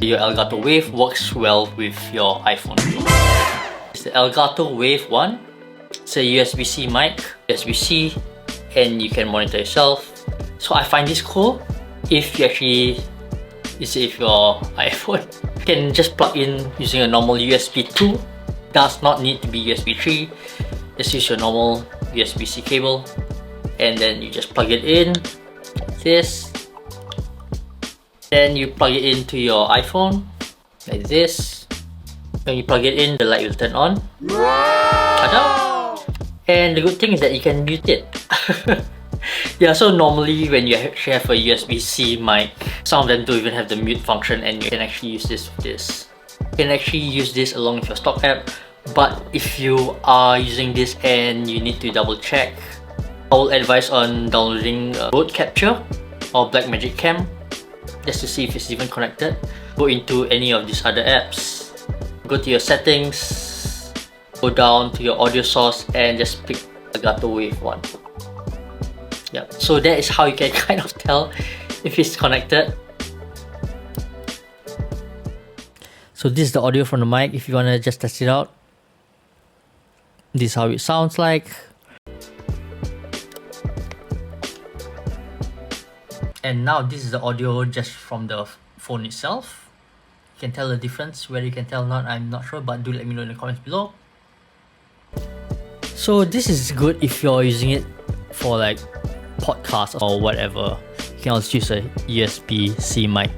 Your Elgato Wave works well with your iPhone. It's the Elgato Wave 1. It's a USB-C mic, USB-C, and you can monitor yourself. So I find this cool if you actually use it with your iPhone. You can just plug in using a normal USB 2. Does not need to be USB 3. Just use your normal USB-C cable, and then you just plug it in like this. Then you plug it into your iPhone like this. When you plug it in, the light will turn on. Ta-da! And the good thing is that you can mute it. Yeah, so normally when you actually have a USB-C mic, some of them don't even have the mute function, and you can actually use this with this. You can actually use this along with your stock app, but if you are using this and you need to double check, I will advise on downloading Road Capture or Blackmagic Cam just to see if it's even connected. Go into any of these other apps, go to your settings, go down to your audio source, and just pick Elgato Wave 1. Yeah, so that is how you can kind of tell if it's connected. So this is the audio from the mic. If you want to just test it out, this is how it sounds like. And now this is the audio just from the phone itself. You can tell the difference. Whether you can tell or not, I'm not sure, but do let me know in the comments below. So this is good if you're using it for like podcasts or whatever. You can also use a USB-C mic.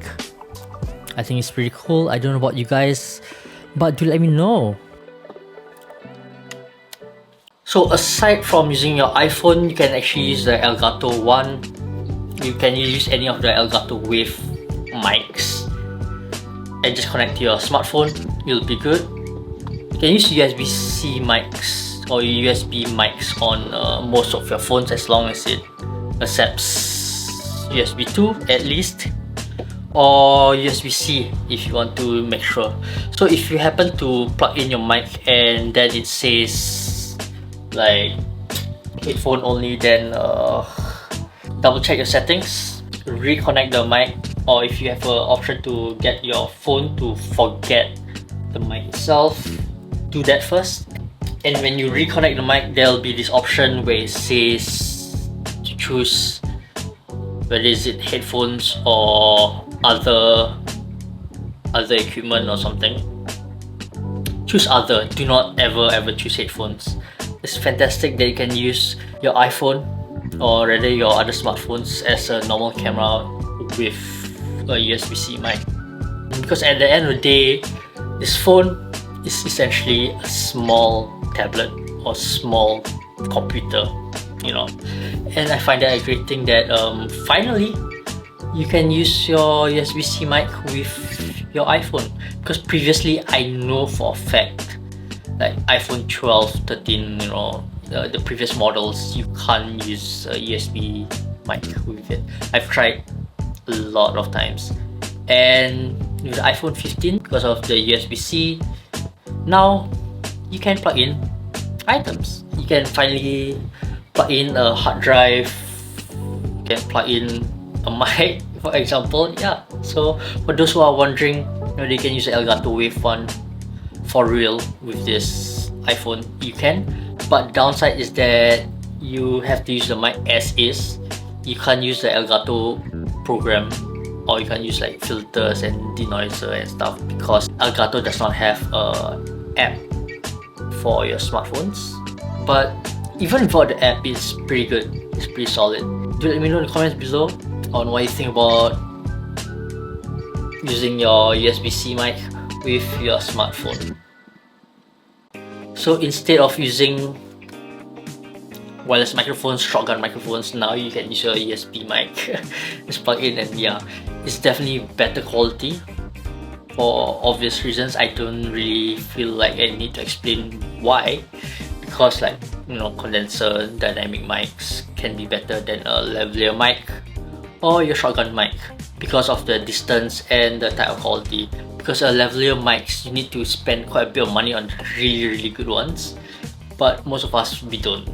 I think it's pretty cool. I don't know about you guys, but do let me know. So aside from using your iPhone, you can actually use the Elgato One. You can use any of the Elgato Wave mics and just connect to your smartphone. You'll be good. You can use USB-C mics or USB mics on most of your phones as long as it accepts USB 2 at least, or USB-C if you want to make sure. So if you happen to plug in your mic and then it says like headphone only, then double check your settings, reconnect the mic, or if you have an option to get your phone to forget the mic itself, do that first. And when you reconnect the mic, there'll be this option where it says to choose whether is it headphones or other equipment or something. Choose other. Do not ever choose headphones. It's fantastic that you can use your iPhone or rather your other smartphones as a normal camera with a USB-C mic, because at the end of the day, this phone is essentially a small tablet or small computer, you know. And I find that a great thing that finally you can use your USB-C mic with your iPhone, because previously I know for a fact like iPhone 12, 13, you know, the previous models, you can't use a USB mic with it. I've tried a lot of times, and with the iPhone 15, because of the USB-C, now you can plug in items. You can finally plug in a hard drive, you can plug in a mic, for example. Yeah, so for those who are wondering, you know, they can use the Elgato Wave 1 for real with this iPhone. You can, but downside is that you have to use the mic as is. You can't use the Elgato program, or you can use like filters and denoiser and stuff, because Elgato does not have a app for your smartphones. But even without the app, it's pretty good. It's pretty solid. Do let me know in the comments below on what you think about using your USB-C mic with your smartphone. So instead of using wireless microphones, shotgun microphones, now you can use your USB mic. Just plug in, and yeah, it's definitely better quality. For obvious reasons, I don't really feel like I need to explain why, because like, you know, condenser dynamic mics can be better than a lavalier mic or your shotgun mic because of the distance and the type of quality. Because a lavalier mics, you need to spend quite a bit of money on really good ones, but most of us, we don't.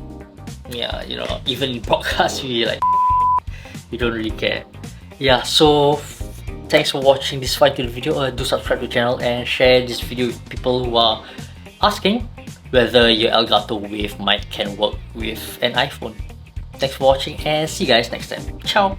Yeah, you know, even in podcasts, we don't really care. Yeah, so Thanks for watching this fine little video. Do subscribe to the channel and share this video with people who are asking whether your Elgato Wave mic can work with an iPhone. Thanks for watching and see you guys next time. Ciao!